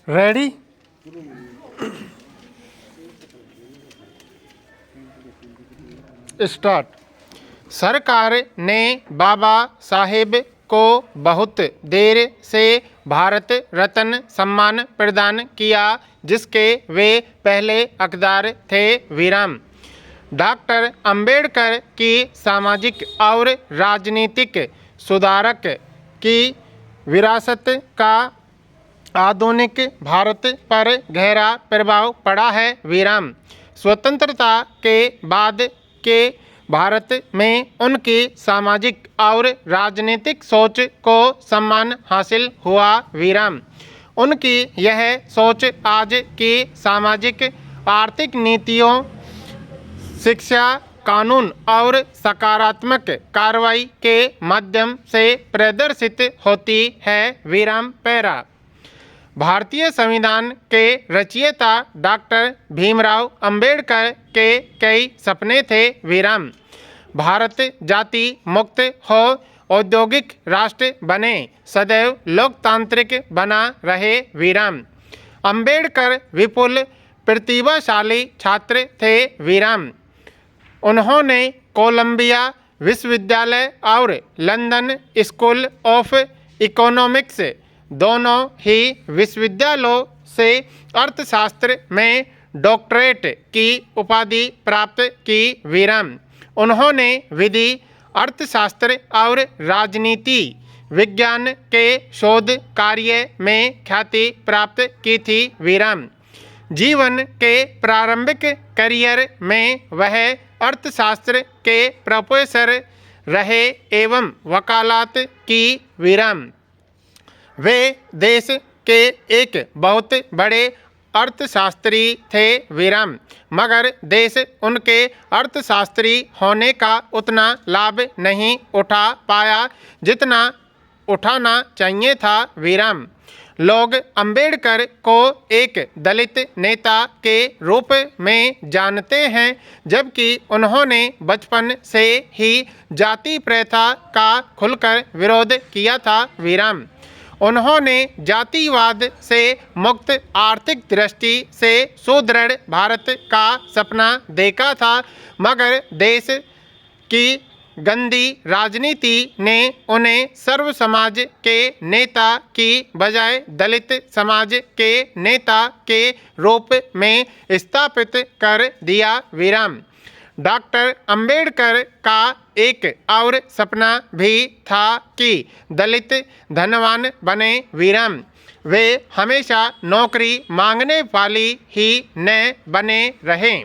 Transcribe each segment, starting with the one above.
Ready. Start. सरकार ने बाबा साहेब को बहुत देर से भारत रत्न सम्मान प्रदान किया, जिसके वे पहले हकदार थे। विराम। डॉक्टर अंबेडकर की सामाजिक और राजनीतिक सुधारक की विरासत का आधुनिक भारत पर गहरा प्रभाव पड़ा है। विराम। स्वतंत्रता के बाद के भारत में उनकी सामाजिक और राजनीतिक सोच को सम्मान हासिल हुआ। विराम। उनकी यह सोच आज की सामाजिक आर्थिक नीतियों, शिक्षा, कानून और सकारात्मक कार्रवाई के माध्यम से प्रदर्शित होती है। विराम। पैरा। भारतीय संविधान के रचयिता डॉक्टर भीमराव अंबेडकर के कई सपने थे। विराम। भारत जाति मुक्त हो, औद्योगिक राष्ट्र बने, सदैव लोकतांत्रिक बना रहे। विराम। अंबेडकर विपुल प्रतिभाशाली छात्र थे। विराम। उन्होंने कोलंबिया विश्वविद्यालय और लंदन स्कूल ऑफ इकोनॉमिक्स दोनों ही विश्वविद्यालयों से अर्थशास्त्र में डॉक्टरेट की उपाधि प्राप्त की। विराम। उन्होंने विधि, अर्थशास्त्र और राजनीति विज्ञान के शोध कार्य में ख्याति प्राप्त की थी। विराम। जीवन के प्रारंभिक करियर में वह अर्थशास्त्र के प्रोफेसर रहे एवं वकालत की। विराम। वे देश के एक बहुत बड़े अर्थशास्त्री थे। विराम। मगर देश उनके अर्थशास्त्री होने का उतना लाभ नहीं उठा पाया जितना उठाना चाहिए था। विराम। लोग अंबेडकर को एक दलित नेता के रूप में जानते हैं, जबकि उन्होंने बचपन से ही जाति प्रथा का खुलकर विरोध किया था। विराम। उन्होंने जातिवाद से मुक्त आर्थिक दृष्टि से सुदृढ़ भारत का सपना देखा था, मगर देश की गंदी राजनीति ने उन्हें सर्व समाज के नेता की बजाय दलित समाज के नेता के रूप में स्थापित कर दिया। विराम। डॉक्टर अंबेडकर का एक और सपना भी था कि दलित धनवान बने। विराम। वे हमेशा नौकरी मांगने वाली ही न बने रहें,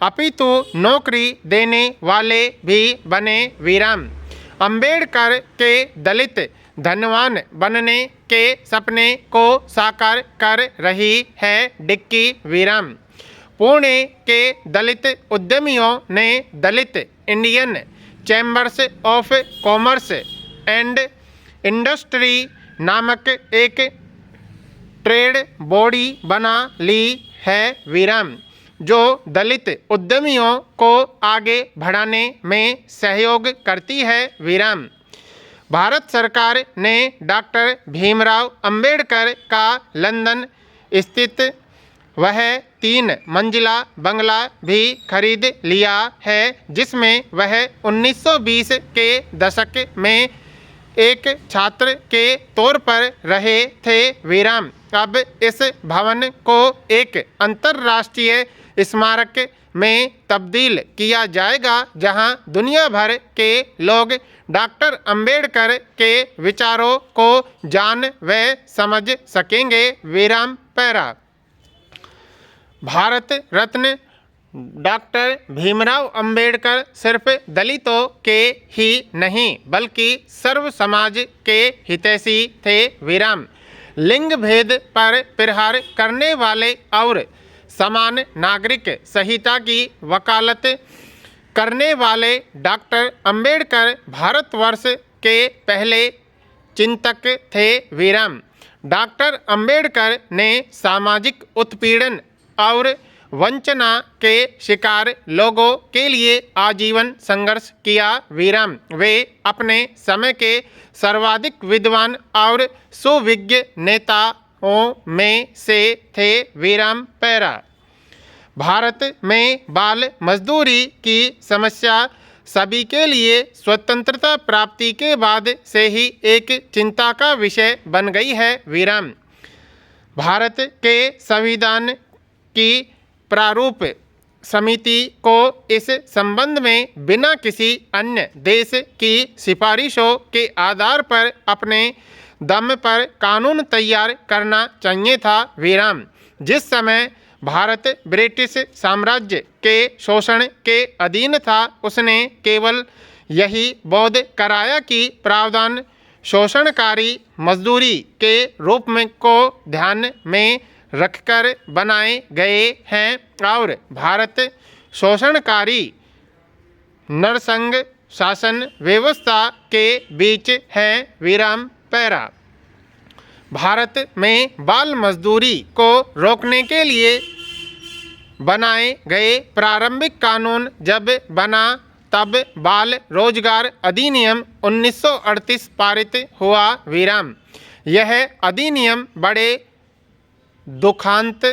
अपितु नौकरी देने वाले भी बने। विराम। अंबेडकर के दलित धनवान बनने के सपने को साकार कर रही है डिक्की। विराम। पुणे के दलित उद्यमियों ने Dalit Indian chambers of commerce and industry नामक एक ट्रेड बॉडी बना ली है। विराम। जो दलित उद्यमियों को आगे बढ़ाने में सहयोग करती है। विराम। भारत सरकार ने डॉक्टर भीमराव अंबेडकर का लंदन स्थित वह 3 मंजिला बंगला भी खरीद लिया है, जिसमें वह 1920 के दशक में एक छात्र के तौर पर रहे थे। विराम। अब इस भवन को एक अंतर्राष्ट्रीय स्मारक में तब्दील किया जाएगा, जहां दुनिया भर के लोग डॉक्टर अंबेडकर के विचारों को जान व समझ सकेंगे। विराम। पैरा। भारत रत्न डॉक्टर भीमराव अंबेडकर सिर्फ दलितों के ही नहीं बल्कि सर्व समाज के हितैषी थे। विराम। लिंग भेद पर प्रहार करने वाले और समान नागरिक संहिता की वकालत करने वाले डॉक्टर अंबेडकर भारतवर्ष के पहले चिंतक थे। विराम। डॉक्टर अंबेडकर ने सामाजिक उत्पीड़न और वंचना के शिकार लोगों के लिए आजीवन संघर्ष किया। विराम। वे अपने समय के सर्वाधिक विद्वान और सुविज्ञ नेता में से थे। विराम पैरा। भारत में बाल मजदूरी की समस्या सभी के लिए स्वतंत्रता प्राप्ति के बाद से ही एक चिंता का विषय बन गई है। विराम। भारत के संविधान की प्रारूप समिति को इस संबंध में बिना किसी अन्य देश की सिफारिशों के आधार पर अपने दम पर कानून तैयार करना चाहिए था। विराम। जिस समय भारत ब्रिटिश साम्राज्य के शोषण के अधीन था, उसने केवल यही बोध कराया कि प्रावधान शोषणकारी मजदूरी के रूप में को ध्यान में रखकर बनाए गए हैं और भारत शोषणकारी नरसंघ शासन व्यवस्था के बीच है। विराम पैरा। भारत में बाल मजदूरी को रोकने के लिए बनाए गए प्रारंभिक कानून जब बना तब बाल रोजगार अधिनियम 1938 पारित हुआ। विराम। यह अधिनियम बड़े दुखांत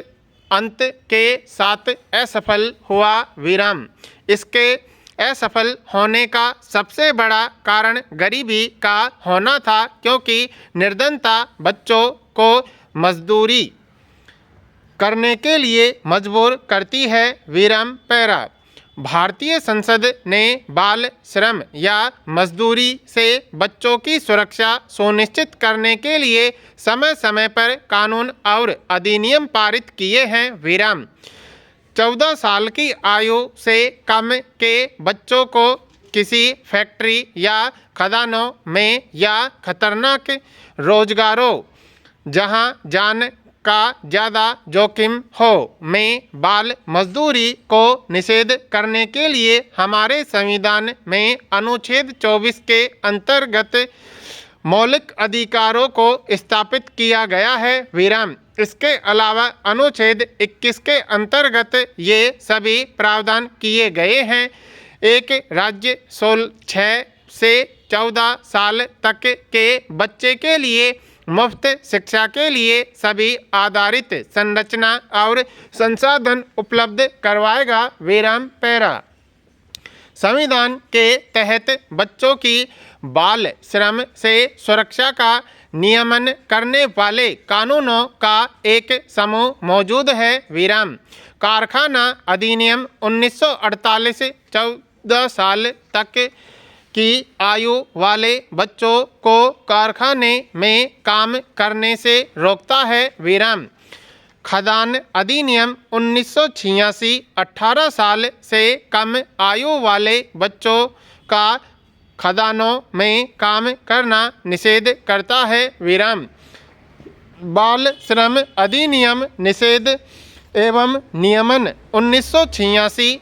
अंत के साथ असफल हुआ। विराम। इसके असफल होने का सबसे बड़ा कारण गरीबी का होना था, क्योंकि निर्धनता बच्चों को मजदूरी करने के लिए मजबूर करती है। विराम पैरा। भारतीय संसद ने बाल श्रम या मजदूरी से बच्चों की सुरक्षा सुनिश्चित करने के लिए समय समय पर कानून और अधिनियम पारित किए हैं। विराम। 14 साल की आयु से कम के बच्चों को किसी फैक्ट्री या खदानों में या खतरनाक रोजगारों जहां जान का ज़्यादा जोखिम हो में बाल मजदूरी को निषेध करने के लिए हमारे संविधान में अनुच्छेद 24 के अंतर्गत मौलिक अधिकारों को स्थापित किया गया है। विराम। इसके अलावा अनुच्छेद 21 के अंतर्गत ये सभी प्रावधान किए गए हैं। एक राज्य 6 से 14 साल तक के बच्चे के लिए मुफ्त शिक्षा के लिए सभी आधारित संरचना और संसाधन उपलब्ध करवाएगा। विराम पैरा। संविधान के तहत बच्चों की बाल श्रम से सुरक्षा का नियमन करने वाले कानूनों का एक समूह मौजूद है। विराम। कारखाना अधिनियम 1948 14 साल तक की आयु वाले बच्चों को कारखाने में काम करने से रोकता है। विराम। खदान अधिनियम 1986 18 साल से कम आयु वाले बच्चों का खदानों में काम करना निषेध करता है। विराम। बाल श्रम अधिनियम निषेध एवं नियमन 1986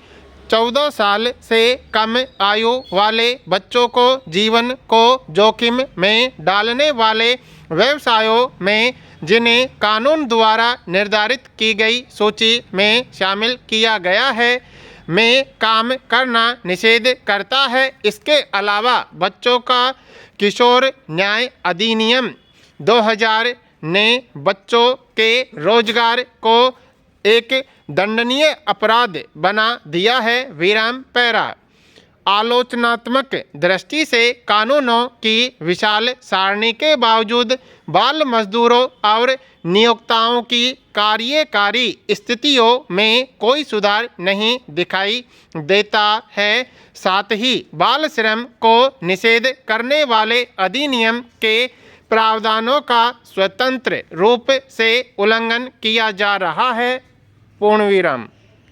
14 साल से कम आयु वाले बच्चों को जीवन को जोखिम में डालने वाले व्यवसायों में जिन्हें कानून द्वारा निर्धारित की गई सूची में शामिल किया गया है में काम करना निषेध करता है। इसके अलावा बच्चों का किशोर न्याय अधिनियम 2000 ने बच्चों के रोजगार को एक दंडनीय अपराध बना दिया है। विराम पैरा। आलोचनात्मक दृष्टि से कानूनों की विशाल सारणी के बावजूद बाल मजदूरों और नियोक्ताओं की कार्यकारी स्थितियों में कोई सुधार नहीं दिखाई देता है। साथ ही बाल श्रम को निषेध करने वाले अधिनियम के प्रावधानों का स्वतंत्र रूप से उल्लंघन किया जा रहा है। पूर्ण विराम।